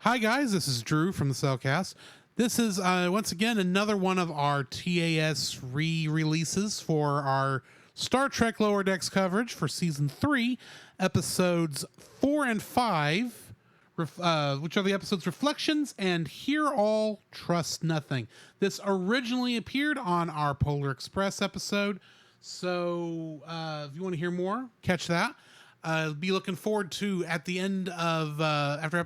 Hi guys, this is Drew from the Cellcast. This is once again another one of our TAS re-releases for our Star Trek Lower Decks coverage for Season 3, Episodes 4 and 5, which are the episodes Reflections and Hear All, Trust Nothing. This originally appeared on our Polar Express episode, so if you want to hear more, catch that. Be looking forward to, at the end of, after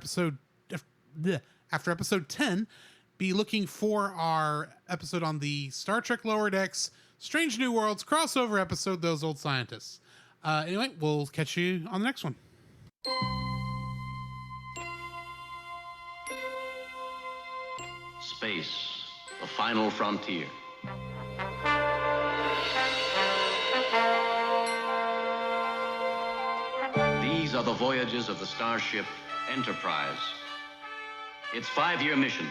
episode 10, be looking for our episode on the Star Trek Lower Decks Strange New Worlds crossover episode, Those Old Scientists. Anyway, we'll catch you on the next one. Space, the final frontier. These are the voyages of the starship Enterprise. Its 5-year mission: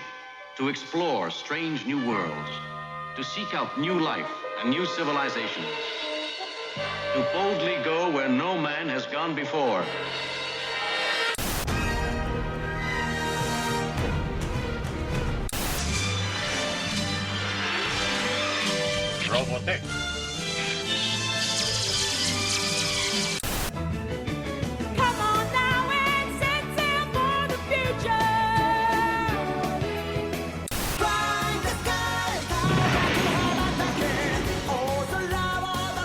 to explore strange new worlds, to seek out new life and new civilizations, to boldly go where no man has gone before. Robotech. Come on now and set sail for the future. Fly the sky, oh, the lava.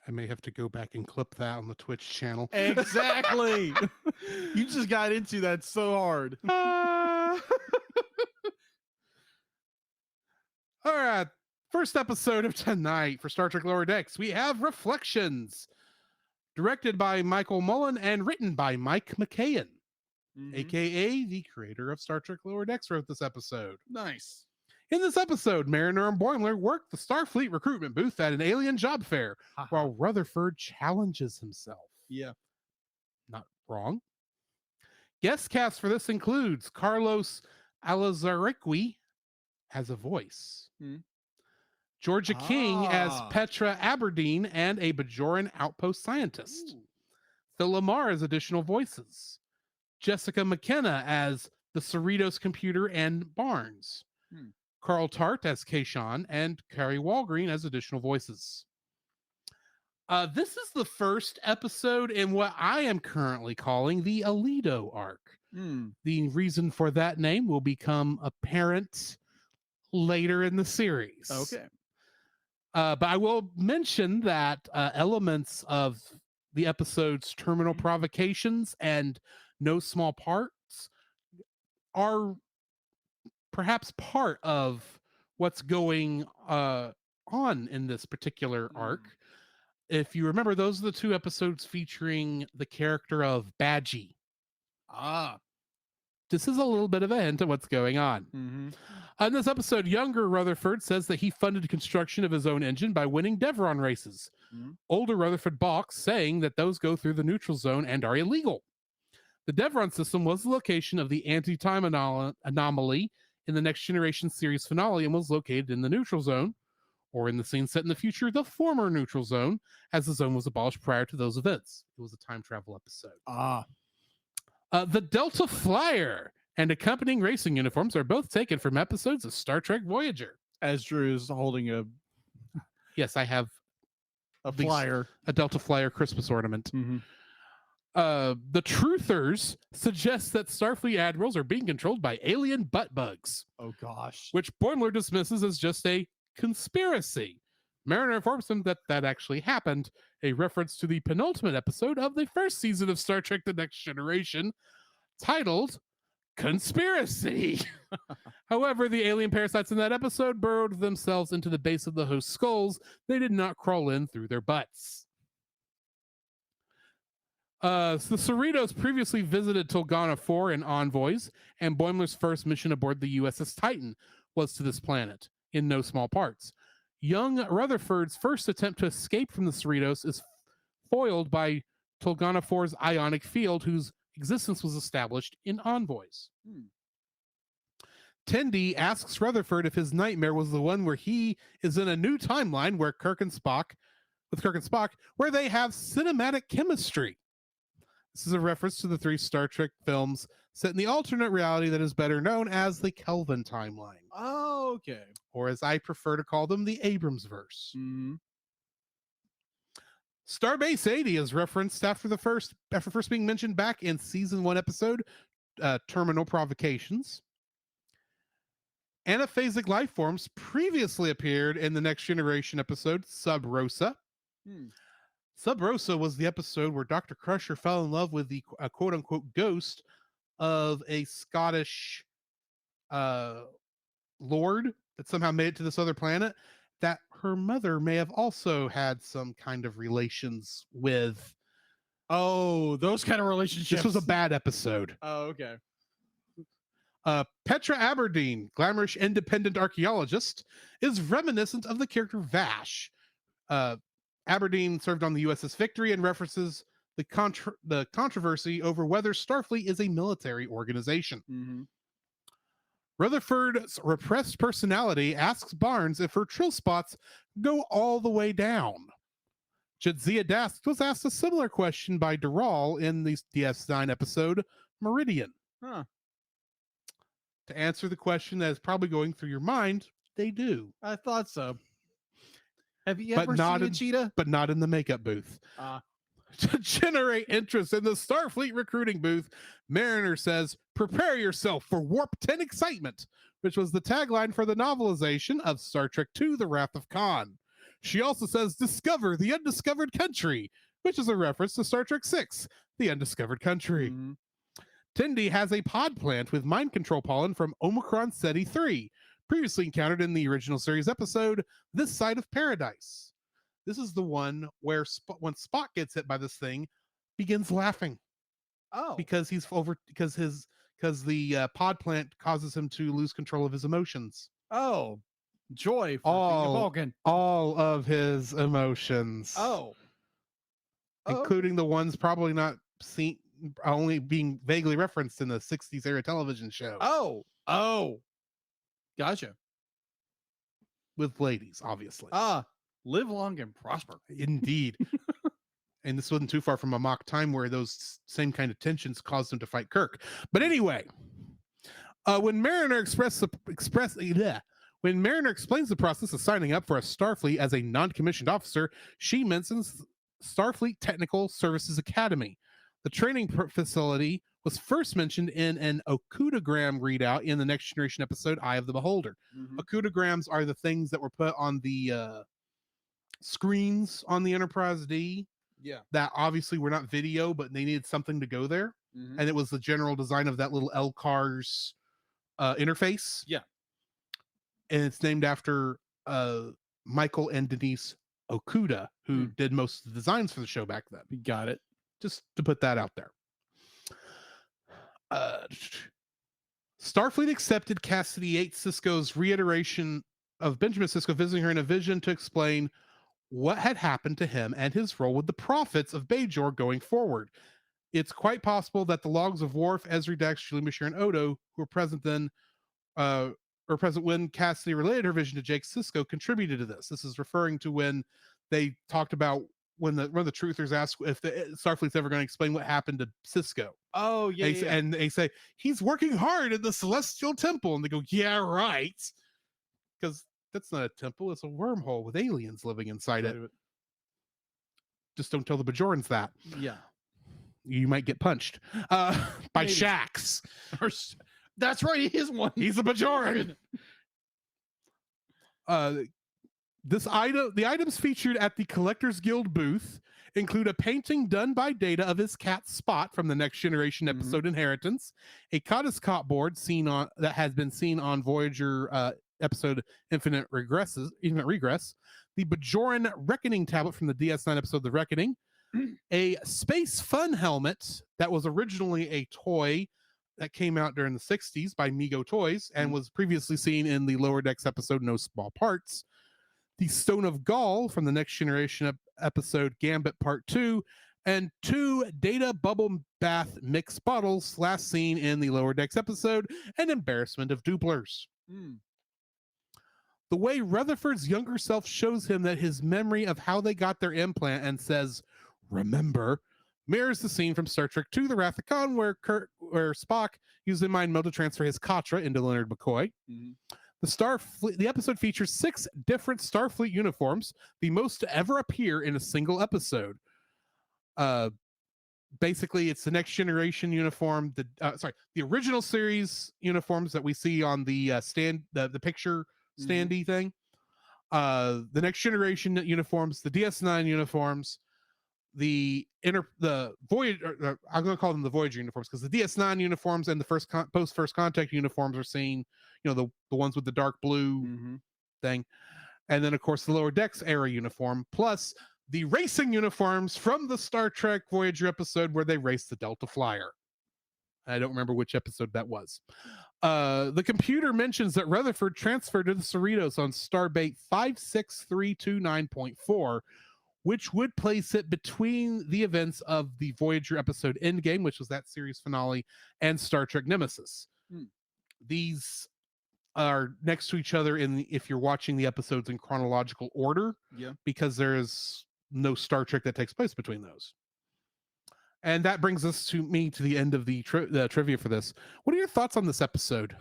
I may have to go back and clip that on the Twitch channel. Exactly. You just got into that so hard. All right. First episode of tonight for Star Trek Lower Decks, we have Reflections, directed by Michael Mullen and written by Mike McKeon, aka the creator of Star Trek Lower Decks, wrote this episode. Nice. In this episode, Mariner and Boimler work the Starfleet recruitment booth at an alien job fair while Rutherford challenges himself. Yeah. Not wrong. Guest cast for this includes Carlos Alazarqui as a voice, Georgia King as Petra Aberdeen and a Bajoran outpost scientist, Phil Lamar as additional voices, Jessica McKenna as the Cerritos computer and Barnes, Carl Tart as Kayshawn, and Carrie Walgreen as additional voices. This is the first episode in what I am currently calling the Alito arc. The reason for that name will become apparent later in the series. Okay. But I will mention that elements of the episode's terminal provocations and no small parts are perhaps part of what's going on in this particular arc. If you remember, those are the two episodes featuring the character of Badgie. This is a little bit of a hint of what's going on. In this episode, younger Rutherford says that he funded construction of his own engine by winning Devron races. Older Rutherford balks, saying that those go through the neutral zone and are illegal. The Devron system was the location of the anti-time anomaly in the Next Generation series finale and was located in the neutral zone, or in the scene set in the future, the former neutral zone, as the zone was abolished prior to those events. It was a time travel episode. The Delta Flyer and accompanying racing uniforms are both taken from episodes of Star Trek Voyager. As Drew is holding a Yes, I have flyer. a Delta Flyer Christmas ornament. The Truthers suggest that Starfleet admirals are being controlled by alien butt bugs, Oh gosh. which Boimler dismisses as just a conspiracy. Mariner informs him that that actually happened, a reference to the penultimate episode of the first season of Star Trek The Next Generation, titled Conspiracy. However, the alien parasites in that episode burrowed themselves into the base of the host skulls. They did not crawl in through their butts. So the Cerritos previously visited Tulgana 4 in Envoys, and Boimler's first mission aboard the USS Titan was to this planet, in no small parts. Young Rutherford's first attempt to escape from the Cerritos is foiled by Tulgana 4's ionic field, whose existence was established in Envoys. Tendi asks Rutherford if his nightmare was the one where he is in a new timeline where Kirk and Spock, where they have cinematic chemistry. This is a reference to the 3 Star Trek films set in the alternate reality that is better known as the Kelvin timeline. Oh, okay. Or as I prefer to call them, the Abrams verse. Mm-hmm. Starbase 80 is referenced after first being mentioned back in season 1 episode Terminal Provocations. Anaphasic life forms previously appeared in the Next Generation episode Sub Rosa. Sub Rosa was the episode where Dr. Crusher fell in love with the quote unquote ghost of a Scottish lord that somehow made it to this other planet that her mother may have also had some kind of relations with. Oh, those kind of relationships. This was a bad episode. Oh, okay. Petra Aberdeen, glamorous independent archaeologist, is reminiscent of the character Vash. Aberdeen served on the USS Victory and references the controversy over whether Starfleet is a military organization. Mm-hmm. Rutherford's repressed personality asks Barnes if her trill spots go all the way down. Jadzia Dask was asked a similar question by Dural in the DS9 episode Meridian. Huh. To answer the question that is probably going through your mind, they do. I thought so. Have you ever seen a cheetah? But not in the makeup booth. To generate interest in the Starfleet recruiting booth, Mariner says, "Prepare yourself for Warp 10 excitement," which was the tagline for the novelization of Star Trek II, The Wrath of Khan. She also says, "Discover the undiscovered country," which is a reference to Star Trek VI, The Undiscovered Country. Mm-hmm. Tendi has a pod plant with mind control pollen from Omicron Ceti 3, previously encountered in the original series episode, This Side of Paradise. This is the one where when Spock gets hit by this thing, begins laughing. Oh, because the pod plant causes him to lose control of his emotions. Oh, joy for being a Vulcan. All of his emotions. Oh, including the ones probably not seen, only being vaguely referenced in the 60s era television show. Oh, gotcha. With ladies, obviously. Live long and prosper. Indeed. And this wasn't too far from a mock time where those same kind of tensions caused him to fight Kirk. But anyway, when Mariner explains the process of signing up for a Starfleet as a non-commissioned officer, she mentions Starfleet Technical Services Academy. The training facility was first mentioned in an Okudagram readout in the Next Generation episode Eye of the Beholder. Mm-hmm. Okudagrams are the things that were put on the screens on the Enterprise D. Yeah. That obviously were not video, but they needed something to go there. Mm-hmm. And it was the general design of that little LCARS interface. Yeah. And it's named after Michael and Denise Okuda, who did most of the designs for the show back then. You got it. Just to put that out there. Starfleet accepted Cassidy Yates Sisko's reiteration of Benjamin Sisko visiting her in a vision to explain what had happened to him and his role with the prophets of Bajor going forward. It's quite possible that the logs of Worf, Ezri Dax, Julie Misher, and Odo, who were present then, or present when Cassidy related her vision to Jake Sisko, contributed to this. This is referring to when they talked about when the truthers asked if the Starfleet's ever going to explain what happened to Sisko. Oh, yeah, And they say, he's working hard in the Celestial Temple. And they go, yeah, right. Because that's not a temple. It's a wormhole with aliens living inside it. Just don't tell the Bajorans that. Yeah. You might get punched by Shax. That's right. He is one. He's a Bajoran. The items featured at the Collectors Guild booth include a painting done by Data of his cat Spot from the Next Generation episode Inheritance, a Codiscot board that has been seen on Voyager episode Infinite Regress, the Bajoran Reckoning tablet from the DS9 episode The Reckoning, a Space Fun helmet that was originally a toy that came out during the 60s by Mego Toys and was previously seen in the Lower Decks episode No Small Parts, the Stone of Gaul from the Next Generation episode Gambit Part 2, and 2 data bubble bath mix bottles, last seen in the Lower Decks episode, An Embarrassment of Duplers. The way Rutherford's younger self shows him that his memory of how they got their implant and says, "Remember," mirrors the scene from Star Trek II, The Wrath of Khan, where Spock used a mind meld to transfer his Katra into Leonard McCoy. The episode features 6 different Starfleet uniforms, the most to ever appear in a single episode. Basically, it's the Next Generation uniform, the original series uniforms that we see on the the picture standee thing, the Next Generation uniforms, the DS9 uniforms, the Voyager, I'm going to call them the Voyager uniforms, because the DS9 uniforms and the post first contact uniforms are seen, the ones with the dark blue thing, and then of course the Lower Decks era uniform, plus the racing uniforms from the Star Trek Voyager episode where they raced the Delta Flyer. I don't remember which episode that was. The computer mentions that Rutherford transferred to the Cerritos on Starbase 56329.4, which would place it between the events of the Voyager episode Endgame, which was that series finale, and Star Trek Nemesis. These are next to each other if you're watching the episodes in chronological order, because there is no Star Trek that takes place between those. And that brings us to the end of the trivia for this. What are your thoughts on this episode?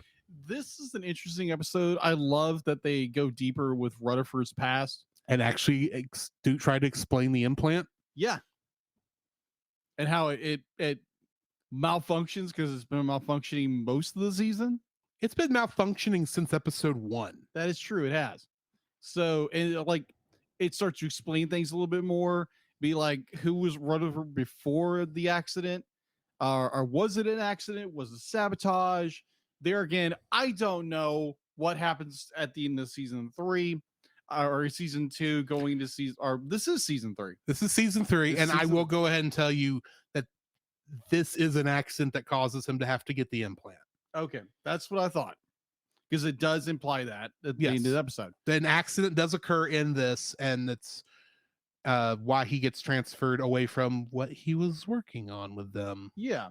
This is an interesting episode. I love that they go deeper with Rutherford's past and actually try to explain the implant. Yeah, and how it malfunctions, because it's been malfunctioning most of the season. It's been malfunctioning since episode 1. That is true. It has. So, and it starts to explain things a little bit more. Be like, who was Rutherford before the accident? Or was it an accident? Was it sabotage? There again, I don't know what happens at the end of season 3 or season 2 going to season, or this is season 3. This is season 3. And I will go ahead and tell you that this is an accident that causes him to have to get the implant. Okay. That's what I thought, because it does imply that at the end of the episode. An accident does occur in this, and it's why he gets transferred away from what he was working on with them. Yeah.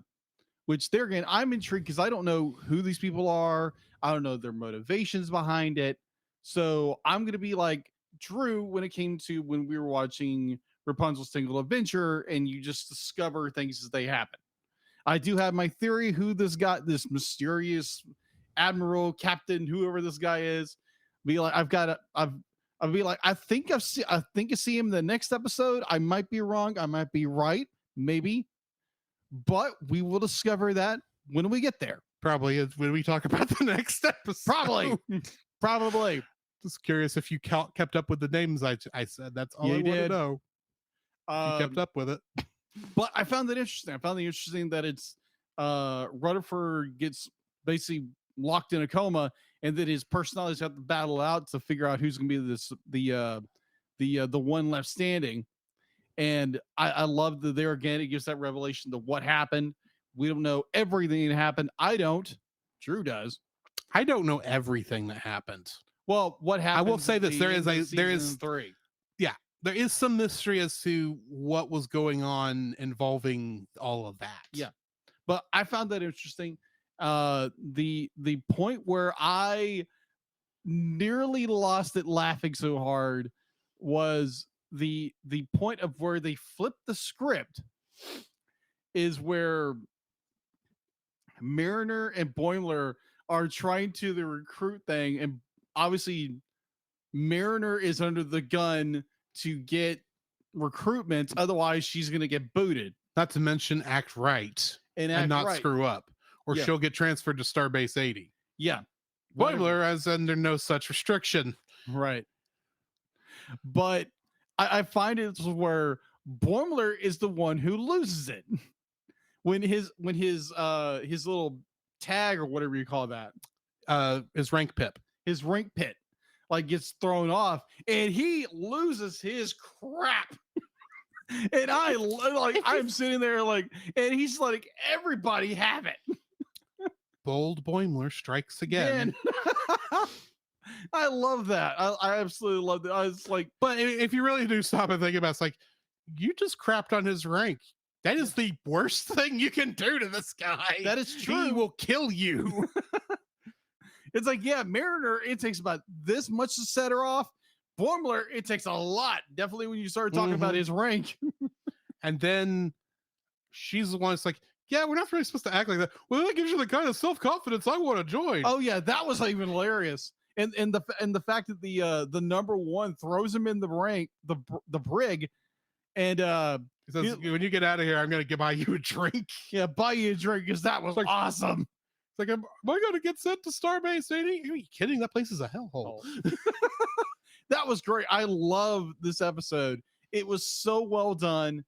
Which there again, I'm intrigued because I don't know who these people are. I don't know their motivations behind it. So I'm going to be like Drew when it came to when we were watching Rapunzel's Single Adventure, and you just discover things as they happen. I do have my theory who this mysterious admiral, captain, whoever this guy is. Be like, I'll be like, I think I see him in the next episode. I might be wrong. I might be right. Maybe. But we will discover that when we get there. Probably when we talk about the next episode. Probably. Just curious if you kept up with the names I said. That's all I want to know. You kept up with it. But I found it interesting. I found it interesting that it's Rutherford gets basically locked in a coma, and then his personalities have to battle out to figure out who's going to be the one left standing. And I love that there again, it gives that revelation to what happened. We don't know everything that happened. I don't. Drew does. I don't know everything that happened. Well, what happened? I will say this: there is 3. Yeah, there is some mystery as to what was going on involving all of that. Yeah, but I found that interesting. The point where I nearly lost it laughing so hard was the point of where they flipped the script, is where Mariner and Boimler are trying to the recruit thing, and obviously Mariner is under the gun to get recruitment, otherwise she's going to get booted. Not to mention act right and not screw up, or she'll get transferred to Starbase 80. Yeah. Boimler is under no such restriction. Right. But I find it where Boimler is the one who loses it. When his little tag, or whatever you call that, his rank pit like gets thrown off, and he loses his crap. And I'm sitting there like, and he's like, everybody have it. Bold Boimler strikes again. I love that. I absolutely love that. I was like, but if you really do stop and think about it, it's like, you just crapped on his rank. That is the worst thing you can do to this guy. That is true. He will kill you. It's like, yeah, Mariner, it takes about this much to set her off. Boimler, it takes a lot. Definitely when you start talking about his rank. And then she's the one that's like, yeah, we're not really supposed to act like that. Well, that gives you the kind of self-confidence I want to join. Oh yeah, that was even hilarious. And the fact that the number one throws him in the rank, the brig, and he says, when you get out of here, I'm gonna buy you a drink. Yeah, buy you a drink because that was like, awesome. It's like, am I gonna get sent to Starbase, Sadie? Are you kidding? That place is a hellhole. That was great. I love this episode. It was so well done.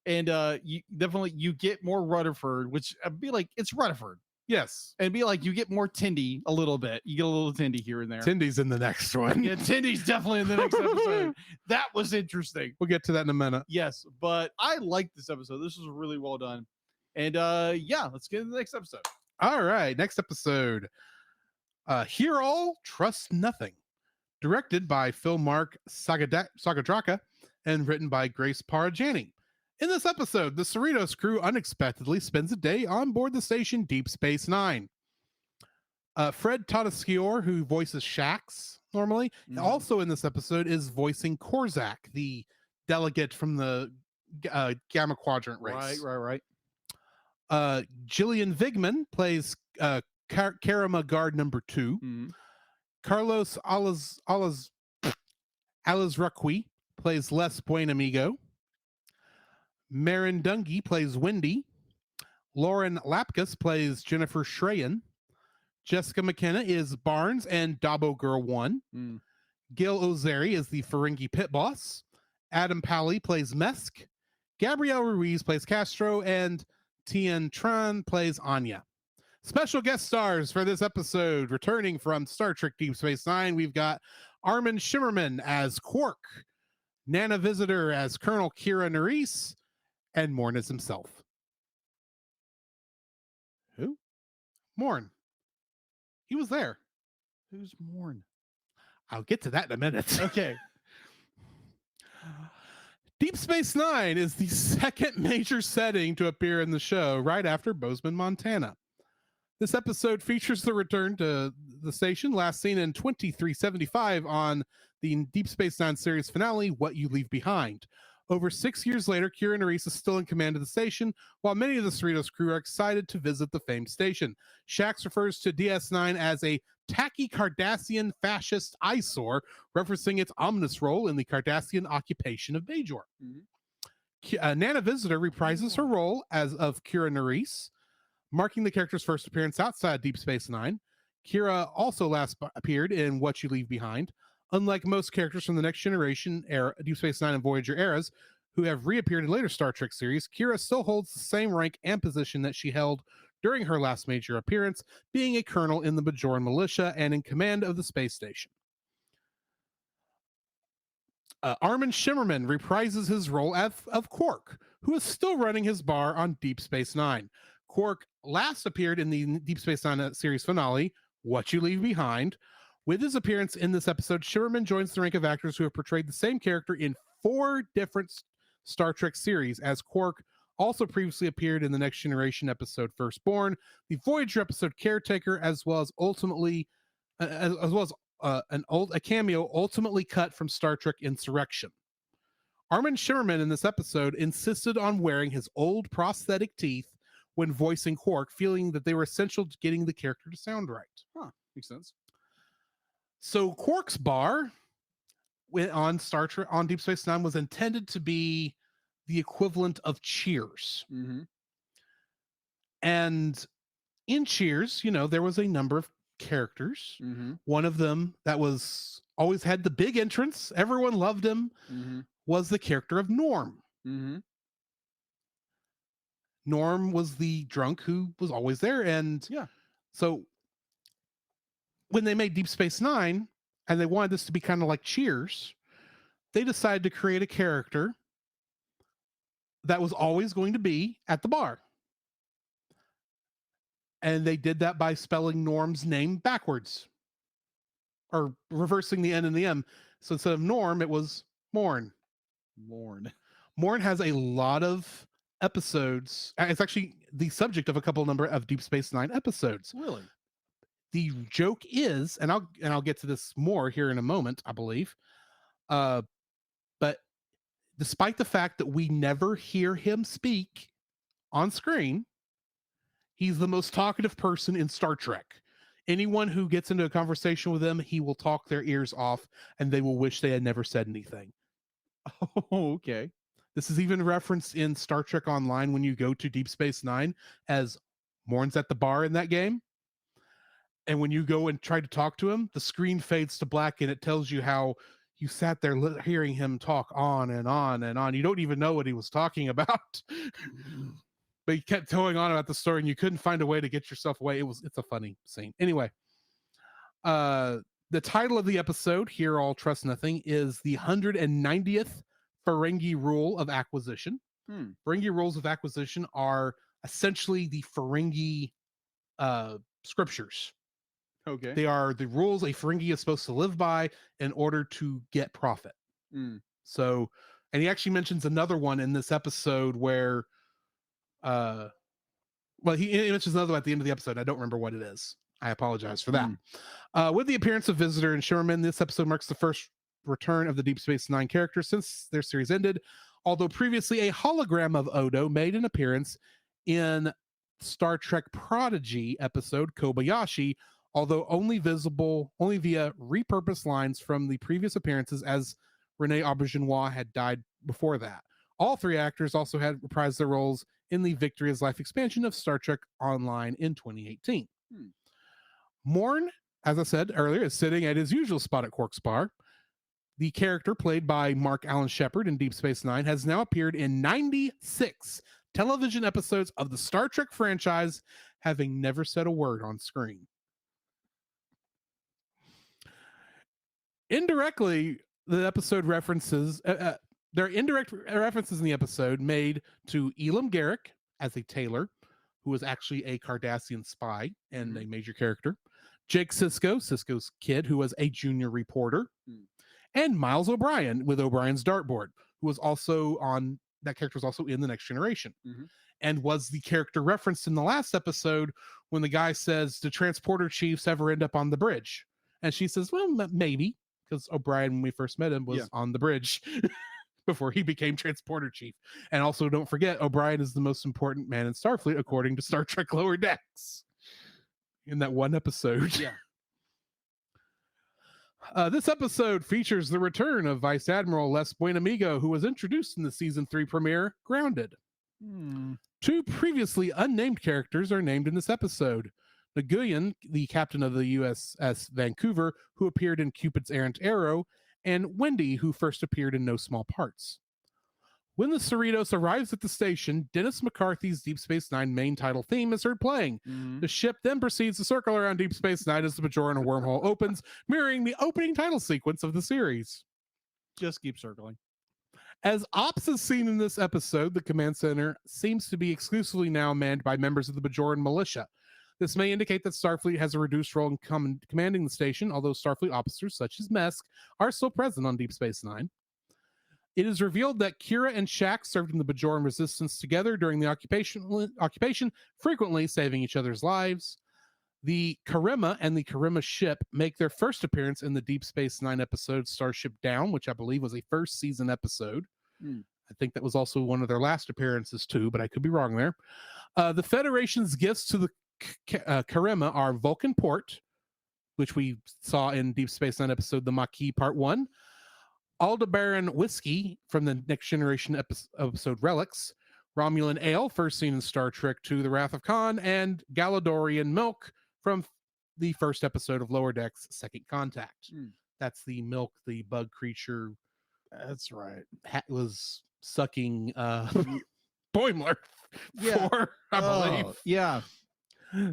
And you definitely you get more Rutherford, which I'd be like, it's Rutherford. Yes. And be like, you get more Tindy a little bit. You get a little Tindy here and there. Tindy's in the next one. Yeah, Tindy's definitely in the next episode. That was interesting. We'll get to that in a minute. Yes, but I like this episode. This was really well done. And yeah, let's get into the next episode. All right, next episode. Hear All, Trust Nothing. Directed by Phil Mark Sagadraka and written by Grace Parajani. In this episode, the Cerritos crew unexpectedly spends a day on board the station Deep Space Nine. Fred Tatasciore, who voices Shax normally, also in this episode is voicing Korzak, the delegate from the Gamma Quadrant race. Right. Gillian Vigman plays Karama Guard number 2. Mm-hmm. Carlos Alazraqui plays Les Buenamigo. Marin Dungy plays Wendy. Lauren Lapkus plays Jennifer Schrayen. Jessica McKenna is Barnes and Dabo Girl 1. Gil Ozeri is the Ferengi pit boss. Adam Pally plays Mesk. Gabrielle Ruiz plays Castro. And Tien Tran plays Anya. Special guest stars for this episode, returning from Star Trek Deep Space Nine, we've got Armin Shimmerman as Quark, Nana Visitor as Colonel Kira Nerys, and Morn as himself. Who? Morn. He was there. Who's Morn? I'll get to that in a minute. Okay. Deep Space Nine is the second major setting to appear in the show, right after Bozeman, Montana. This episode features the return to the station, last seen in 2375 on the Deep Space Nine series finale, What You Leave Behind. Over 6 years later, Kira Nerys is still in command of the station, while many of the Cerritos crew are excited to visit the famed station. Shax refers to DS9 as a tacky Cardassian fascist eyesore, referencing its ominous role in the Cardassian occupation of Bajor. Nana Visitor reprises her role as of Kira Nerys, marking the character's first appearance outside Deep Space Nine. Kira also last appeared in What You Leave Behind. Unlike most characters from the Next Generation era, Deep Space Nine and Voyager eras, who have reappeared in later Star Trek series, Kira still holds the same rank and position that she held during her last major appearance, being a colonel in the Bajoran militia and in command of the space station. Armin Shimmerman reprises his role of Quark, who is still running his bar on Deep Space Nine. Quark last appeared in the Deep Space Nine series finale, What You Leave Behind. With his appearance in this episode, Shimmerman joins the rank of actors who have portrayed the same character in 4 different Star Trek series, as Quark also previously appeared in the Next Generation episode Firstborn, the Voyager episode Caretaker, as well as a cameo ultimately cut from Star Trek Insurrection. Armin Shimmerman in this episode insisted on wearing his old prosthetic teeth when voicing Quark, feeling that they were essential to getting the character to sound right. Makes sense. So Quark's bar on Star Trek on Deep Space Nine was intended to be the equivalent of Cheers. And in Cheers, there was a number of characters. One of them that was always had the big entrance, everyone loved him, was the character of Norm. Norm was the drunk who was always there. And so when they made Deep Space Nine and they wanted this to be kind of like Cheers, they decided to create a character that was always going to be at the bar. And they did that by spelling Norm's name backwards, or reversing the N and the M. So instead of Norm, it was Morn. Morn has a lot of episodes. It's actually the subject of a couple number of Deep Space Nine episodes. Really? The joke is, and I'll get to this more here in a moment, I believe. But despite the fact that we never hear him speak on screen, he's the most talkative person in Star Trek. Anyone who gets into a conversation with him, he will talk their ears off and they will wish they had never said anything. Oh, okay. This is even referenced in Star Trek Online when you go to Deep Space Nine, as Morn's at the bar in that game. And when you go and try to talk to him, the screen fades to black and it tells you how you sat there hearing him talk on and on and on. You don't even know what he was talking about. But he kept going on about the story and you couldn't find a way to get yourself away. It's a funny scene. Anyway, the title of the episode, Here All Trust Nothing, is the 190th Ferengi Rule of Acquisition. Ferengi rules of acquisition are essentially the Ferengi scriptures. Okay. They are the rules a Ferengi is supposed to live by in order to get profit. So, and he actually mentions another one in this episode where he mentions another one at the end of the episode. I don't remember what it is. I apologize for that. With the appearance of Visitor and Shimmerman, this episode marks the first return of the Deep Space Nine characters since their series ended, although previously a hologram of Odo made an appearance in Star Trek Prodigy episode Kobayashi, although only visible via repurposed lines from the previous appearances, as Rene Auberginois had died before that. All three actors also had reprised their roles in the Victory is Life expansion of Star Trek Online in 2018. Morn, as I said earlier, is sitting at his usual spot at Quark's bar. The character played by Mark Allen Shepard in Deep Space Nine has now appeared in 96 television episodes of the Star Trek franchise, having never said a word on screen. Indirectly, the episode references, there are indirect references in the episode made to Elam Garrick as a tailor, who was actually a Cardassian spy and a major character, Jake Sisko, Sisko's kid, who was a junior reporter, and Miles O'Brien with O'Brien's Dartboard, who was also on, that character was also in The Next Generation, and was the character referenced in the last episode when the guy says, "Do transporter chiefs ever end up on the bridge?" And she says, "Well, maybe," because O'Brien, when we first met him, was on the bridge before he became transporter chief. And also, don't forget, O'Brien is the most important man in Starfleet, according to Star Trek Lower Decks, in that one episode. This episode features the return of Vice Admiral Les Buenamigo, who was introduced in the season 3 premiere, Grounded. 2 previously unnamed characters are named in this episode. Nguyen, the captain of the USS Vancouver, who appeared in Cupid's Errant Arrow, and Wendy, who first appeared in No Small Parts. When the Cerritos arrives at the station, Dennis McCarthy's Deep Space Nine main title theme is heard playing. The ship then proceeds to circle around Deep Space Nine as the Bajoran wormhole opens, mirroring the opening title sequence of the series. Just keep circling. As Ops is seen in this episode, the command center seems to be exclusively now manned by members of the Bajoran militia. This may indicate that Starfleet has a reduced role in commanding the station, although Starfleet officers such as Mesk are still present on Deep Space Nine. It is revealed that Kira and Shaq served in the Bajoran resistance together during the occupation, frequently saving each other's lives. The Karima and the Karima ship make their first appearance in the Deep Space Nine episode Starship Down, which I believe was a first season episode. I think that was also one of their last appearances too, but I could be wrong there. The Federation's gifts to the Karima are Vulcan Port, which we saw in Deep Space Nine episode The Maquis Part 1, Aldebaran Whiskey from the Next Generation episode Relics, Romulan Ale, first seen in Star Trek II The Wrath of Khan, and Galadorian Milk from the first episode of Lower Decks Second Contact. That's the milk the bug creature That's right. was sucking Boimler for, I believe. Yeah.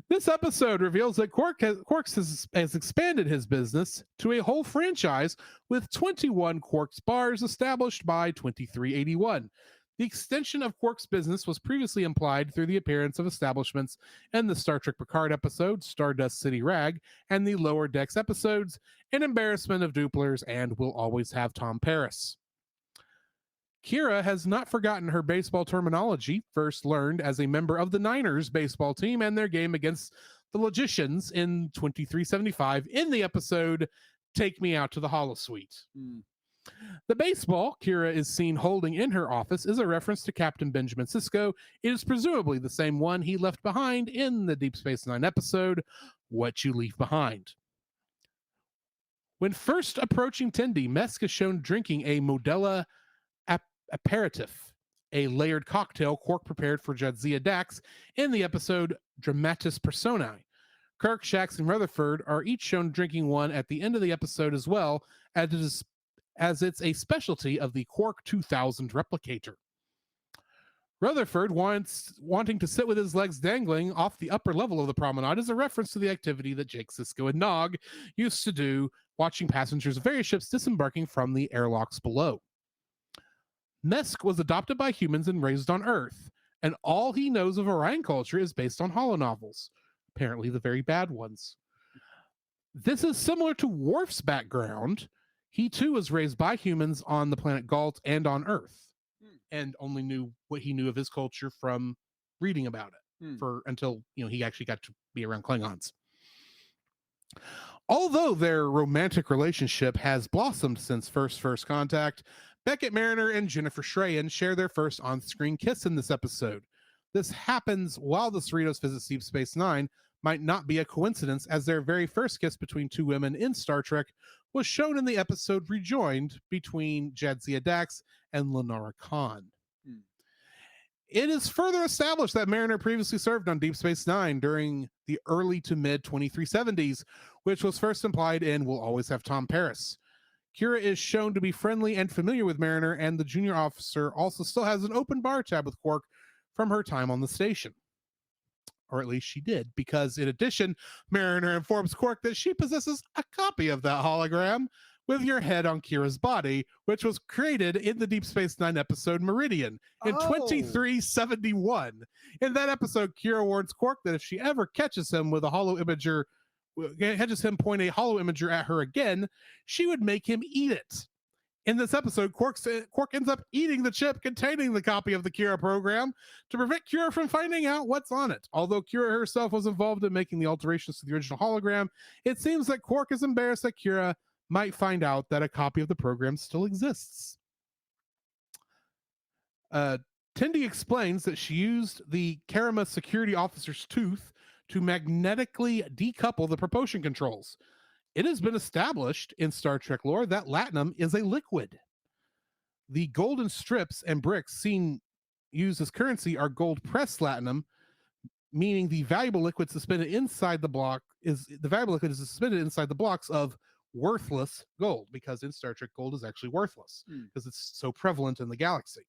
This episode reveals that Quarks has expanded his business to a whole franchise with 21 Quarks bars established by 2381. The extension of Quark's business was previously implied through the appearance of establishments in the Star Trek Picard episode Stardust City Rag and the Lower Decks episodes An Embarrassment of Duplers and We'll Always Have Tom Paris. Kira has not forgotten her baseball terminology, first learned as a member of the Niners baseball team and their game against the Logicians in 2375 in the episode Take Me Out to the Holosuite. The baseball Kira is seen holding in her office is a reference to Captain Benjamin Sisko. It is presumably the same one he left behind in the Deep Space Nine episode, What You Leave Behind. When first approaching Tendi, Mesk is shown drinking a Modella aperitif, a layered cocktail Quark prepared for Jadzia Dax in the episode Dramatis Personae. Kirk, Shax, and Rutherford are each shown drinking one at the end of the episode as well, as it's a specialty of the Quark 2000 replicator. Rutherford wanting to sit with his legs dangling off the upper level of the promenade is a reference to the activity that Jake, Sisko, and Nog used to do watching passengers of various ships disembarking from the airlocks below. Mesk was adopted by humans and raised on Earth, and all he knows of Orion culture is based on holonovels, apparently the very bad ones. This is similar to Worf's background. He too was raised by humans on the planet Galt and on Earth, and only knew what he knew of his culture from reading about it until he actually got to be around Klingons. Although their romantic relationship has blossomed since first contact, Beckett Mariner and Jennifer Schraen share their first on-screen kiss in this episode. This happens while the Cerritos visit Deep Space Nine might not be a coincidence, as their very first kiss between two women in Star Trek was shown in the episode Rejoined between Jadzia Dax and Lenora Khan. It is further established that Mariner previously served on Deep Space Nine during the early to mid 2370s, which was first implied in We'll Always Have Tom Paris. Kira is shown to be friendly and familiar with Mariner, and the junior officer also still has an open bar tab with Quark from her time on the station. Or at least she did, because in addition, Mariner informs Quark that she possesses a copy of that hologram with your head on Kira's body, which was created in the Deep Space Nine episode Meridian in 2371. In that episode, Kira warns Quark that if she ever catches him with a holo imager, catches him point a holo imager at her again, she would make him eat it. In this episode, Quark ends up eating the chip containing the copy of the Kira program to prevent Kira from finding out what's on it. Although Kira herself was involved in making the alterations to the original hologram, it seems that Quark is embarrassed that Kira might find out that a copy of the program still exists. Tendi explains that she used the Karama security officer's tooth to magnetically decouple the propulsion controls. It has been established in Star Trek lore that latinum is a liquid. The golden strips and bricks seen used as currency are gold pressed latinum, meaning the valuable liquid suspended inside the block is suspended inside the blocks of worthless gold, because in Star Trek gold is actually worthless because it's so prevalent in the galaxy.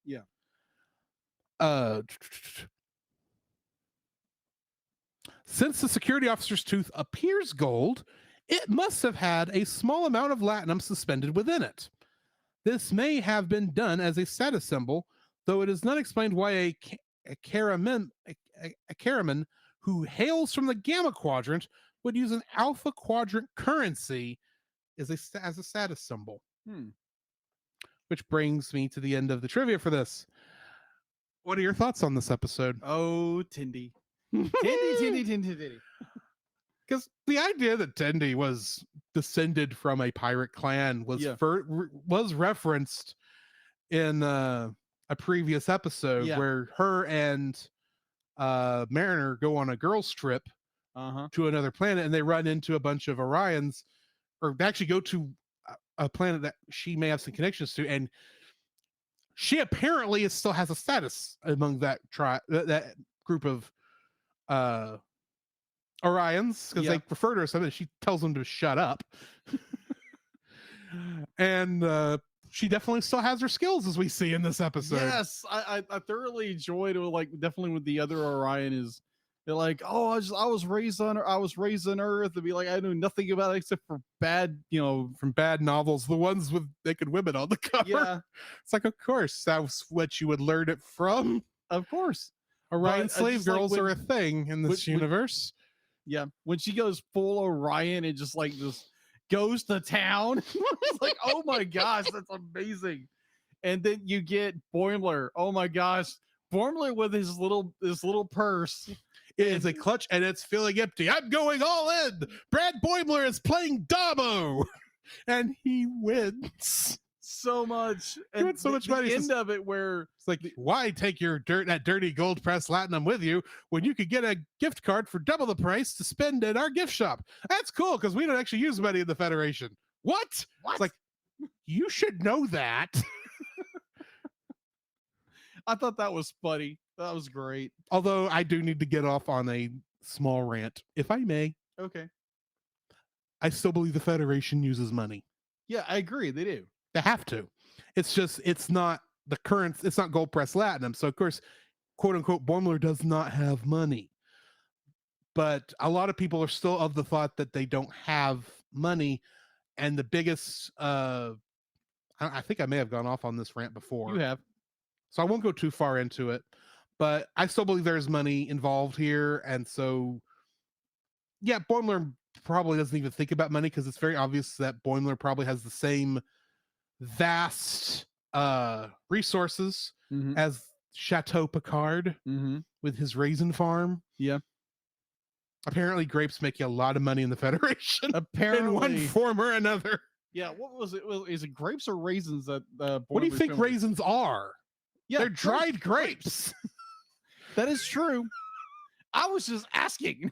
Since the security officer's tooth appears gold, it must have had a small amount of latinum suspended within it. This may have been done as a status symbol, though it is not explained why a Karaman who hails from the Gamma Quadrant would use an Alpha Quadrant currency as a status symbol. Which brings me to the end of the trivia for this. What are your thoughts on this episode? Oh, Tendi. Tendi. Because the idea that Tendi was descended from a pirate clan was referenced in a previous episode where her and Mariner go on a girls trip to another planet, and they run into a bunch of Orions, or they actually go to a planet that she may have some connections to, and she apparently still has a status among that that group of Orions, because they refer to her something. She tells them to shut up. And she definitely still has her skills, as we see in this episode. Yes, I thoroughly enjoyed it. Like, definitely with the other Orion is they're like, oh, I was raised on Earth, to be like, I knew nothing about it except for from bad novels, the ones with naked women on the cover. Yeah, it's like, of course, that's what you would learn it from. Of course, Orion slave girls are a thing in this universe. When she goes full Orion and just goes to town. It's like, oh my gosh, that's amazing. And then you get Boimler. Oh my gosh, Boimler with his little purse. It is a clutch and it's feeling empty. I'm going all in. Brad Boimler is playing Damo, and he wins so much. He wins so much money. The end of it where it's like, why take your that dirty gold press platinum with you when you could get a gift card for double the price to spend at our gift shop? That's cool because we don't actually use money in the Federation. What? It's like, you should know that. I thought that was funny. That was great. Although I do need to get off on a small rant, if I may. Okay. I still believe the Federation uses money. Yeah, I agree. They do. They have to. It's just, it's not the current, it's not gold press platinum. So of course, quote unquote, Boimler does not have money. But a lot of people are still of the thought that they don't have money. And the biggest, I think I may have gone off on this rant before. You have. So I won't go too far into it, but I still believe there's money involved here. And so, yeah, Boimler probably doesn't even think about money because it's very obvious that Boimler probably has the same vast resources as Chateau Picard with his raisin farm. Yeah. Apparently, grapes make you a lot of money in the Federation. Apparently. In one form or another. Yeah, what was it? Is it grapes or raisins that what do you think raisins are? Yeah, they're dried grapes. That is true. I was just asking.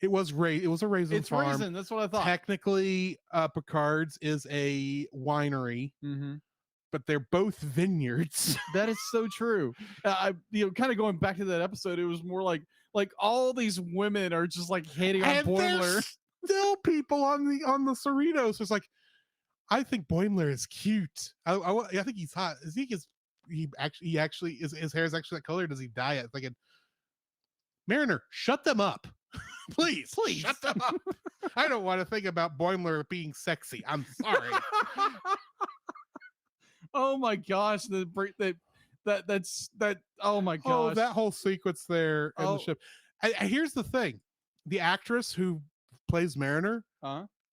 It was a raisin it's farm. Raisin. That's what I thought. Technically, Picard's is a winery, but they're both vineyards. That is so true. Kind of going back to that episode, it was more like all these women are just like hating on Boimler. Still people on the Cerritos. It's like, I think Boimler is cute. I think he's hot. He actually is his hair is actually that color? Does he dye it? Like, Mariner, shut them up. please shut them up. I don't want to think about Boimler being sexy. I'm sorry. Oh my gosh, that's oh my gosh. Oh, that whole sequence there in the ship. Here's the thing. The actress who plays Mariner,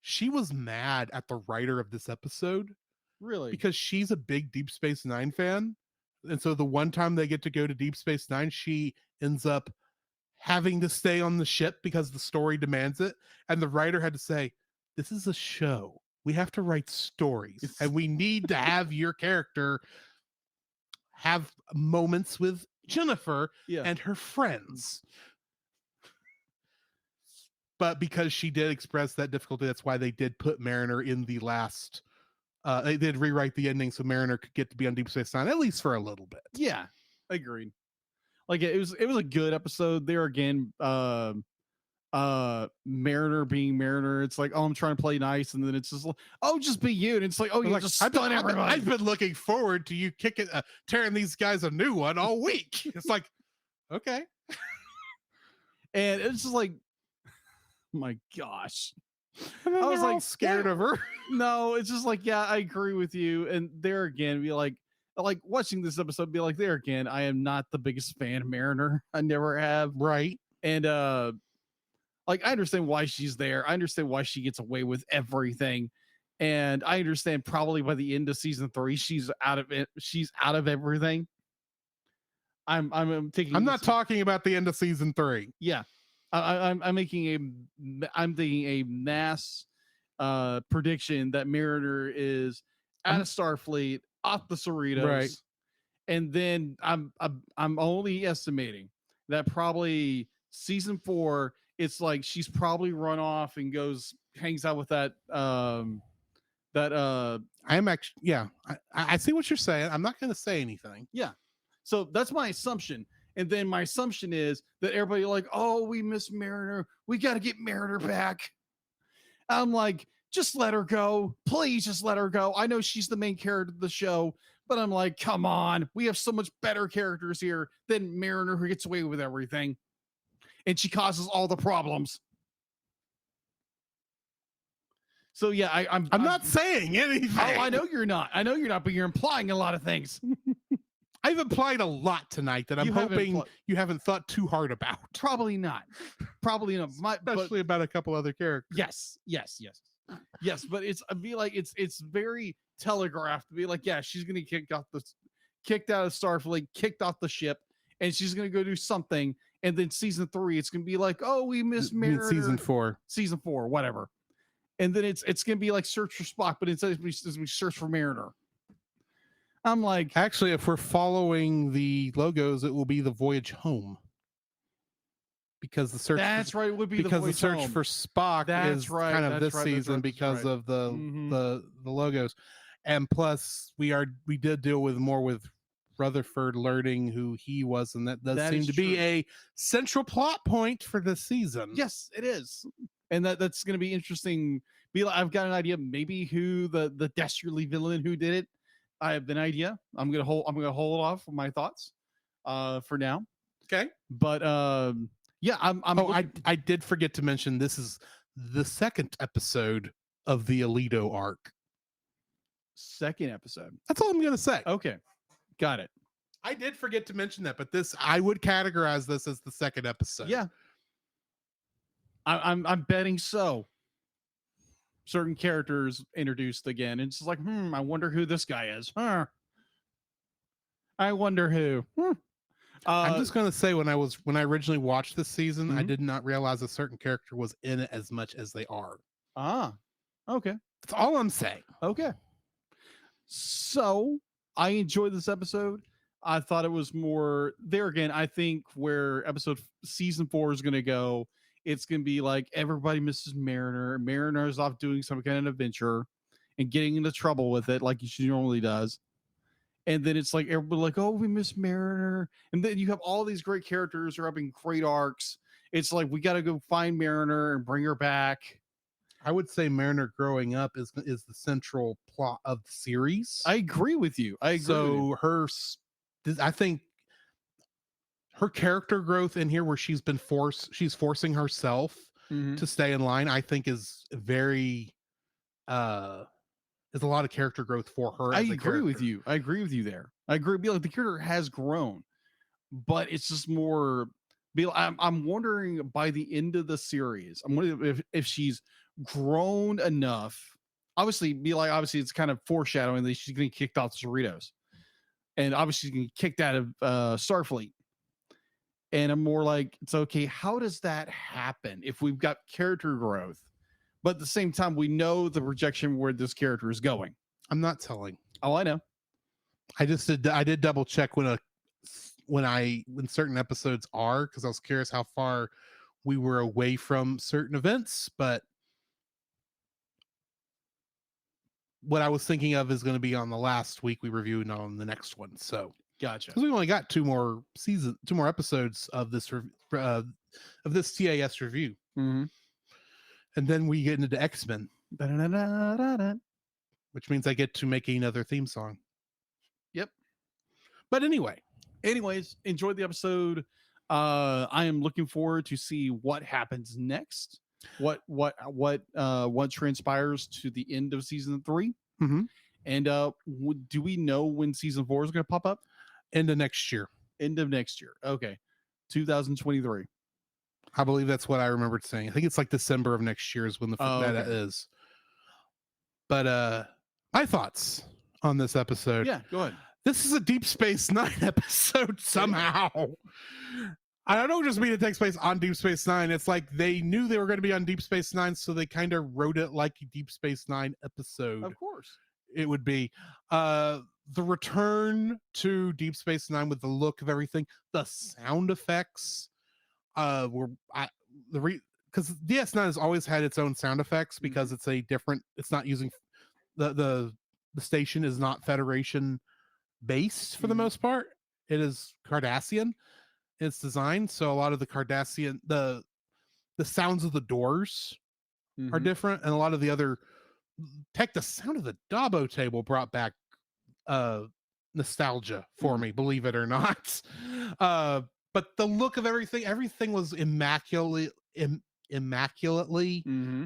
she was mad at the writer of this episode. Really? Because she's a big Deep Space Nine fan. And so the one time they get to go to Deep Space Nine, she ends up having to stay on the ship because the story demands it. And the writer had to say, this is a show. We have to write stories. And we need to have your character have moments with Jennifer and her friends. But because she did express that difficulty, that's why they did put Mariner in the last... they did rewrite the ending so Mariner could get to be on Deep Space Nine, at least for a little bit. Yeah, agreed. Like it was a good episode there again. Mariner being Mariner, it's like, oh, I'm trying to play nice, and then it's just like, oh, just be you, and it's like, oh, you just stun everybody. I've been looking forward to you tearing these guys a new one all week. It's like, okay, and it's just like, my gosh. I was like scared of her. No, it's just like, yeah, I agree with you. And there again, be like watching this episode, be like, there again, I am not the biggest fan of Mariner. I never have. Right. And like, I understand why she's there. I understand why she gets away with everything. And I understand probably by the end of season 3, she's out of it. She's out of everything. I'm not talking about the end of season 3. Yeah. I'm thinking a mass prediction that Mariner is at a Starfleet off the Cerritos, right? And then I'm only estimating that probably season 4, it's like she's probably run off and hangs out with that I'm actually, yeah, I see what you're saying. I'm not going to say anything. Yeah, so that's my assumption. And then my assumption is that everybody like, oh, we miss Mariner. We got to get Mariner back. I'm like, just let her go. Please just let her go. I know she's the main character of the show, but I'm like, come on. We have so much better characters here than Mariner, who gets away with everything. And she causes all the problems. So yeah, I'm not saying anything. Oh, I know you're not, but you're implying a lot of things. I've implied a lot tonight that I'm hoping you haven't thought too hard about. Probably not. Especially about a couple other characters. Yes. But it's very telegraphed to be like, yeah, she's gonna kick off kicked out of Starfleet, kicked off the ship, and she's gonna go do something. And then season 3, it's gonna be like, oh, we miss You mean Mariner. season 4. Whatever. And then it's gonna be like Search for Spock, but instead we Search for Mariner. I'm like, Actually, if we're following the logos, it will be the Voyage Home. Because the search that's right, it would be because the the search home. for Spock That's is right, kind of that's this right, that's season right, that's because right. of the Mhm. the logos. And plus we did deal with more with Rutherford learning who he was, and that does That seem is to be true. a central plot point for this season. Yes, it is. And that's going to be interesting. I've got an idea, maybe who the dastardly villain who did it. I have an idea. I'm gonna hold off on my thoughts for now. Okay. But yeah, I'm I did forget to mention this is the second episode of the Alito arc. second episode. That's all I'm gonna say. Okay. Got it. I did forget to mention that, but I would categorize this as the second episode. Yeah. I'm betting so. Certain characters introduced again. It's just like, I wonder who this guy is. Huh. I wonder who. I'm just gonna say when I originally watched this season, I Mhm. did not realize a certain character was in it as much as they are. Okay. That's all I'm saying. Okay. So I enjoyed this episode. I thought it was more there again. I think where season 4 is going to go, it's going to be like everybody misses Mariner. Mariner's off doing some kind of adventure and getting into trouble with it, like she normally does. And then it's like everybody like, oh, we miss Mariner. And then you have all these great characters who are having great arcs. It's like we got to go find Mariner and bring her back. I would say Mariner growing up is the central plot of the series. I agree with you. I agree. So I think her character growth in here, where she's forcing herself to stay in line, I think is very is a lot of character growth for her. I agree with you. I agree with you there. I agree. Like the character has grown, but it's just more. I'm wondering by the end of the series, I'm wondering if she's grown enough. Obviously, it's kind of foreshadowing that she's getting kicked off the Cerritos, and obviously she's getting kicked out of Starfleet. And I'm more like, it's okay. How does that happen if we've got character growth, but at the same time we know the projection where this character is going? I'm not telling. Oh, I know. I did double check when certain episodes are, because I was curious how far we were away from certain events, but what I was thinking of is going to be on the last week we reviewed, not on the next one. So Gotcha. because we only got two more episodes of this TAS review, Mm-hmm. and then we get into X-Men, which means I get to make another theme song. Yep. But anyways, enjoyed the episode. I am looking forward to see what happens next. What transpires to the end of season 3. Mm-hmm. And do we know when season 4 is going to pop up? End of next year. Okay. 2023. I believe that's what I remembered saying. I think it's like December of next year is when that is. But my thoughts on this episode. Yeah, go ahead. This is a Deep Space Nine episode somehow. I don't just mean it takes place on Deep Space Nine. It's like they knew they were going to be on Deep Space Nine, so they kind of wrote it like a Deep Space Nine episode. Of course. It would be the return to Deep Space Nine with the look of everything, the sound effects. Because DS9 has always had its own sound effects because it's not using the station is not Federation based for the most part. It is Cardassian in its design, so a lot of the Cardassian the sounds of the doors are different, and a lot of the other the sound of the Dabo table brought back nostalgia for me, believe it or not. But the look of everything was immaculately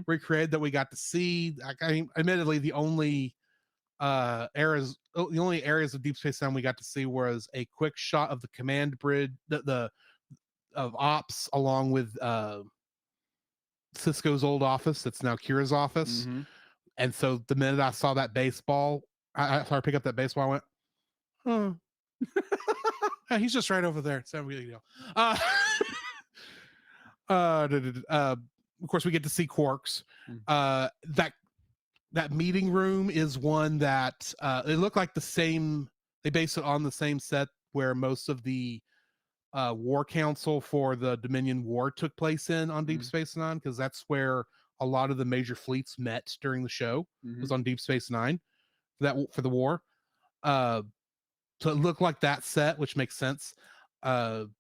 recreated that we got to see. Admittedly, the only areas of Deep Space Nine we got to see was a quick shot of the command bridge, of ops, along with Cisco's old office. That's now Kira's office. And so the minute I saw that baseball, I pick up that baseball, I went, huh, He's just right over there. It's no big deal. Of course, we get to see Quarks. That meeting room is one that it looked like the same. They based it on the same set where most of the war council for the Dominion War took place on Deep Space Nine, because that's where a lot of the major fleets met during the show. Was on Deep Space Nine for the war. So it looked like that set, which makes sense. The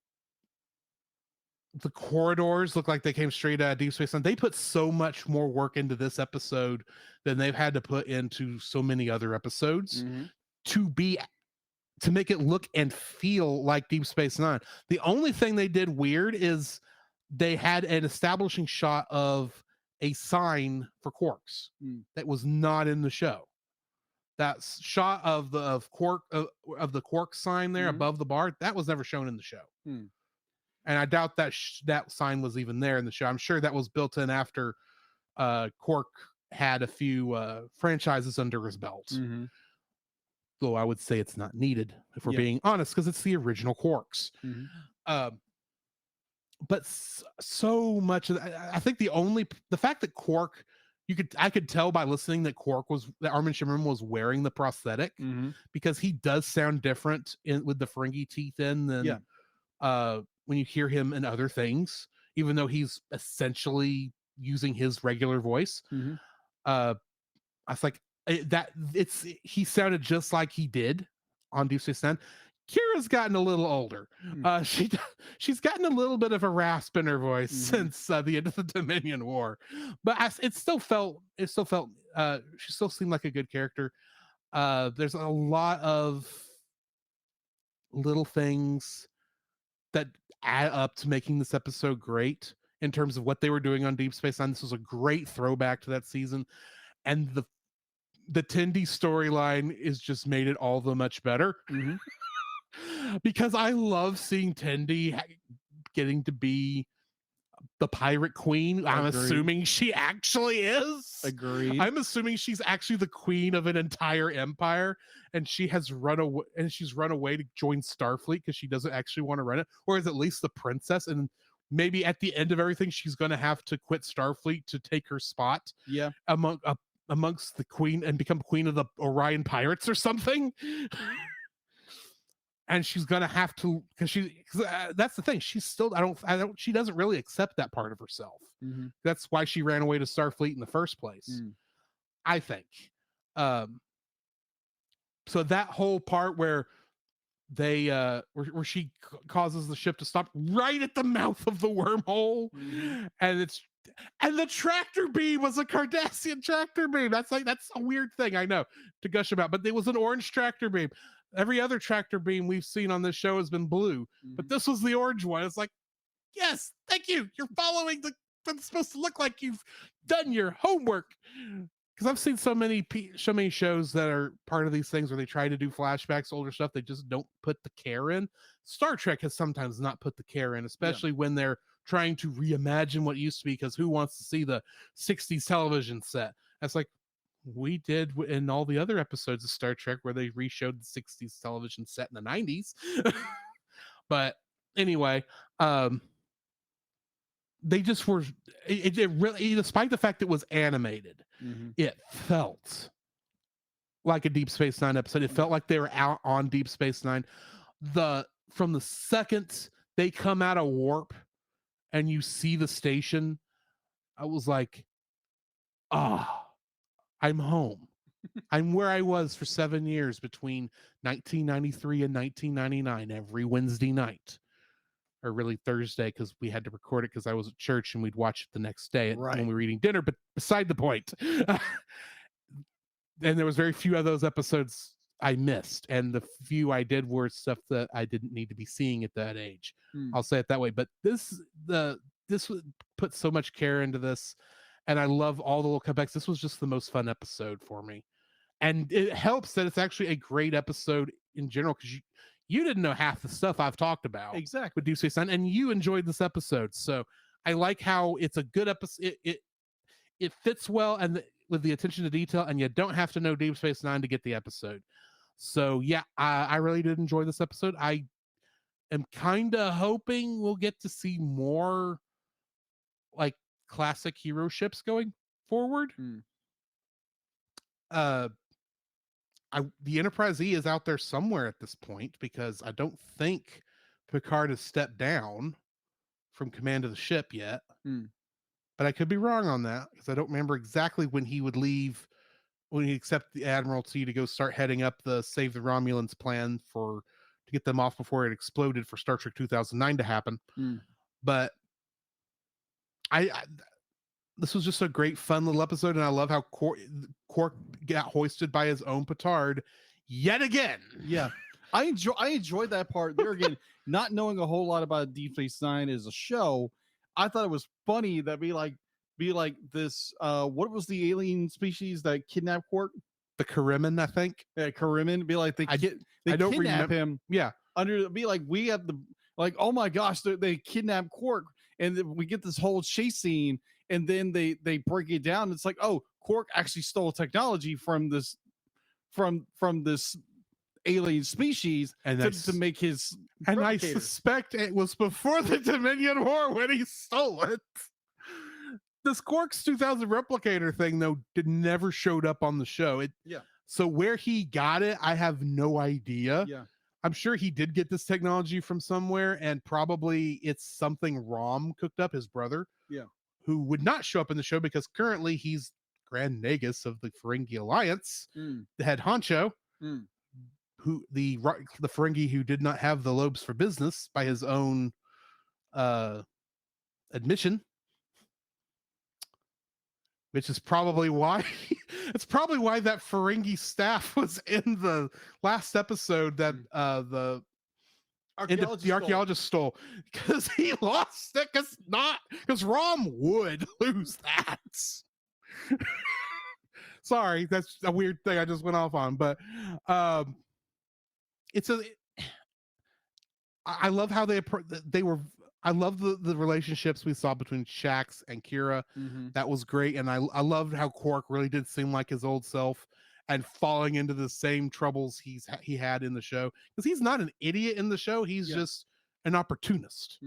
corridors look like they came straight out of Deep Space Nine. They put so much more work into this episode than they've had to put into so many other episodes to make it look and feel like Deep Space Nine. The only thing they did weird is they had an establishing shot of a sign for Quarks that was not in the show. That shot of the Quark sign there above the bar, that was never shown in the show. And I doubt that that sign was even there in the show. I'm sure that was built in after Quark had a few franchises under his belt. Though I would say it's not needed, if we're being honest, because it's the original Quarks. But so much of I think the fact that Quark, I could tell by listening that Armin Shimmerman was wearing the prosthetic, because he does sound different with the Ferengi teeth in than when you hear him in other things, even though he's essentially using his regular voice. I was like, he sounded just like he did on Deep Space Nine. Kira's gotten a little older. She's gotten a little bit of a rasp in her voice since the end of the Dominion War, but it still felt she still seemed like a good character. There's a lot of little things that add up to making this episode great in terms of what they were doing on Deep Space Nine. This was a great throwback to that season, and the Tendi storyline is just made it all the much better. Because I love seeing Tendi getting to be the pirate queen. I'm assuming she actually is. Agreed. I'm assuming she's actually the queen of an entire empire, and she's run away to join Starfleet because she doesn't actually want to run it, or is at least the princess. And maybe at the end of everything, she's going to have to quit Starfleet to take her spot. Amongst the queen and become queen of the Orion Pirates or something. And she's gonna have to, because that's the thing. She's still she doesn't really accept that part of herself. That's why she ran away to Starfleet in the first place. I think. So that whole part where they where she causes the ship to stop right at the mouth of the wormhole, and the tractor beam was a Cardassian tractor beam. That's a weird thing, I know, to gush about, but it was an orange tractor beam. Every other tractor beam we've seen on this show has been blue, but this was the orange one. It's like, yes, thank you. You're following what it's supposed to look like. You've done your homework. Because I've seen so many shows that are part of these things where they try to do flashbacks, older stuff. They just don't put the care in. Star Trek has sometimes not put the care in, especially when they're trying to reimagine what used to be, because who wants to see the 60s television set? That's like we did in all the other episodes of Star Trek where they re-showed the 60s television set in the 90s. But anyway, they just were, it really, despite the fact it was animated, it felt like a Deep Space Nine episode. It felt like they were out on Deep Space Nine. From the second they come out of warp and you see the station, I was like, I'm home. I'm where I was for 7 years between 1993 and 1999 every Wednesday night. Or really Thursday, because we had to record it because I was at church and we'd watch it the next day when we were eating dinner. But beside the point, and there was very few of those episodes I missed, and the few I did were stuff that I didn't need to be seeing at that age. I'll say it that way. But this put so much care into this, and I love all the little cutbacks. This was just the most fun episode for me, and it helps that it's actually a great episode in general, because you didn't know half the stuff I've talked about with Deep Space Nine, and you enjoyed this episode. So I like how it's a good episode. It fits well and with the attention to detail, and you don't have to know Deep Space Nine to get the episode. So yeah, I really did enjoy this episode. I am kind of hoping we'll get to see more like classic hero ships going forward. The Enterprise E is out there somewhere at this point, because I don't think Picard has stepped down from command of the ship yet. But I could be wrong on that, because I don't remember exactly when he would leave, when he accept the Admiralty to go start heading up the Save the Romulans plan to get them off before it exploded for Star Trek 2009 to happen. But I this was just a great, fun little episode, and I love how Quark got hoisted by his own petard yet again. Yeah, I enjoyed that part. There again, not knowing a whole lot about Deep Space Nine as a show, I thought it was funny that be like this. What was the alien species that kidnapped Quark? The Kariman, I think. Yeah, Kariman. Be like they don't kidnap him. Yeah, Be like, we have the, like, oh my gosh, they kidnapped Quark, and then we get this whole chase scene, and then they break it down. It's like, oh, Quark actually stole technology from this alien species and to make his and I replicator. suspect it was before the Dominion War when he stole it. This Quark's 2000 replicator thing, though, never showed up on the show. So where he got it, I have no idea. Yeah. I'm sure he did get this technology from somewhere, and probably it's something Rom cooked up, his brother. Yeah. Who would not show up in the show because currently he's Grand Nagus of the Ferengi Alliance, the head honcho, who the Ferengi who did not have the lobes for business by his own admission. Which is probably why it's probably why that Ferengi staff was in the last episode that the archaeologist stole, because he lost it, because Rom would lose that. Sorry, that's a weird thing I just went off on, but I love how I love the relationships we saw between Shax and Kira. That was great. And I loved how Quark really did seem like his old self and falling into the same troubles he had in the show. Because he's not an idiot in the show. He's just an opportunist.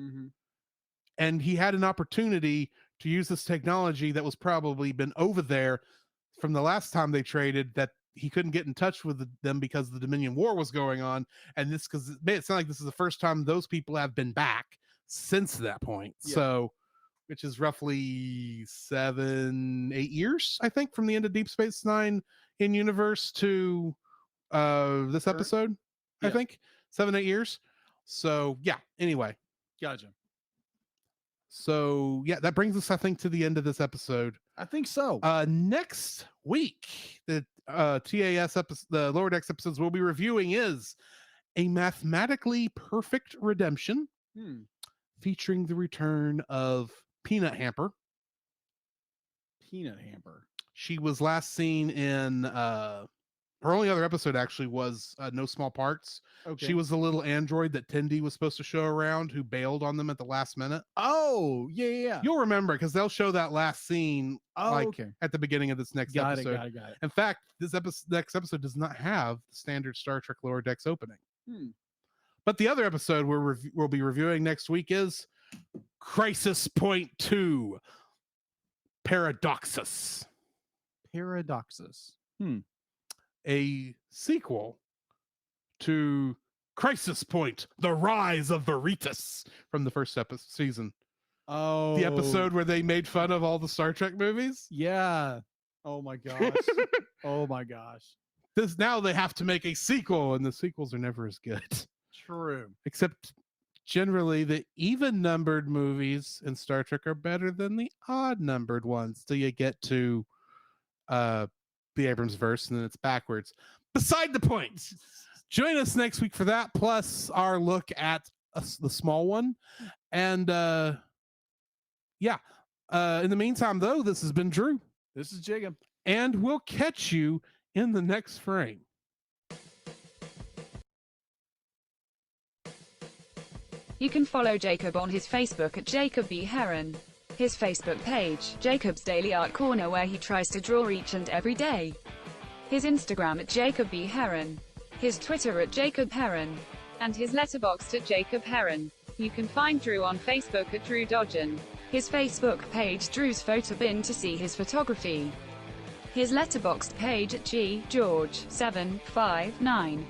And he had an opportunity to use this technology that was probably been over there from the last time they traded, that he couldn't get in touch with them because the Dominion War was going on. And this, because it made it sound like this is the first time those people have been back since that point. So, which is roughly 7-8 years, I think, from the end of Deep Space Nine in universe to this episode. I think 7-8 years. So yeah, anyway, Gotcha. So yeah, that brings us, I think, to the end of this episode. I think so. Next week, the TAS episode, the Lower Decks episodes we'll be reviewing is A Mathematically Perfect Redemption, featuring the return of Peanut Hamper. Peanut Hamper. She was last seen in her only other episode actually was No Small Parts. Okay. She was the little android that Tendi was supposed to show around, who bailed on them at the last minute. Oh, yeah. You'll remember, because they'll show that last scene at the beginning of this next episode. Got it. In fact, this next episode does not have the standard Star Trek Lower Decks opening. But the other episode we'll be reviewing next week is Crisis Point 2, Paradoxus. A sequel to Crisis Point, The Rise of Veritas, from the first season. Oh. The episode where they made fun of all the Star Trek movies? Yeah. Oh my gosh. Oh my gosh. Now they have to make a sequel, and the sequels are never as good. True. Except generally the even-numbered movies in Star Trek are better than the odd-numbered ones till you get to the Abrams verse, and then it's backwards. Beside the point. Join us next week for that, plus our look at the small one. And in the meantime, though, this has been Drew. This is Jacob. And we'll catch you in the next frame. You can follow Jacob on his Facebook at Jacob B. Heron. His Facebook page, Jacob's Daily Art Corner, where he tries to draw each and every day. His Instagram at Jacob B. Heron. his Twitter at Jacob Heron, and his Letterboxd at Jacob Heron. You can find Drew on Facebook at Drew Dodgen, his Facebook page Drew's Photo Bin to see his photography, his Letterboxd page at ggeorge759,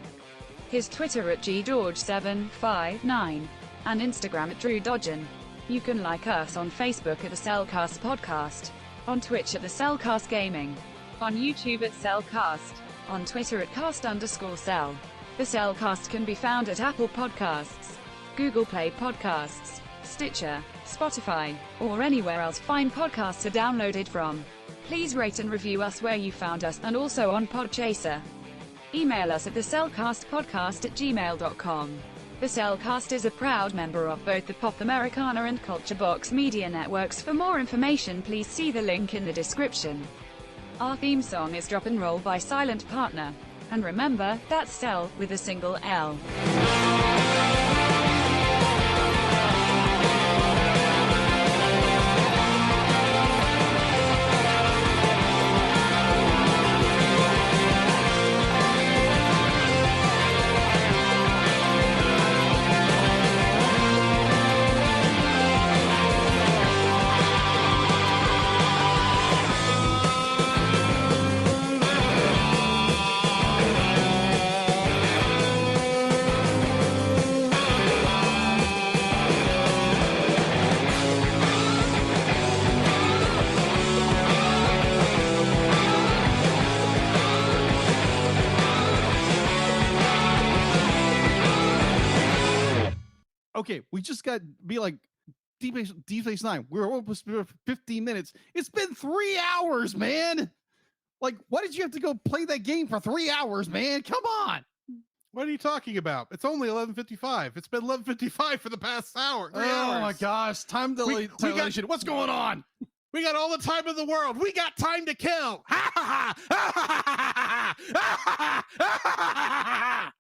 his Twitter at ggeorge759, and Instagram at Drew Dodgen. You can like us on Facebook at the Cellcast Podcast, on Twitch at the Cellcast Gaming, on YouTube at Cellcast, on Twitter at cast_cell. The Cellcast can be found at Apple Podcasts, Google Play Podcasts, Stitcher, Spotify, or anywhere else fine podcasts are downloaded from. Please rate and review us where you found us, and also on Podchaser. Email us at thecellcastpodcast@gmail.com. The Cellcast is a proud member of both the Pop Americana and Culture Box media networks. For more information, please see the link in the description. Our theme song is Drop and Roll by Silent Partner. And remember, that's Cell with a single L. Okay, we just got be like Deep Space Nine. We're almost 15 minutes. It's been 3 hours, man. Like, why did you have to go play that game for 3 hours, man? Come on. What are you talking about? It's only 11:55. It's been 11:55 for the past hour. 3 hours. Oh my gosh, time dilation. What's going on? We got all the time in the world. We got time to kill. Ha ha ha ha ha ha ha ha ha ha ha ha.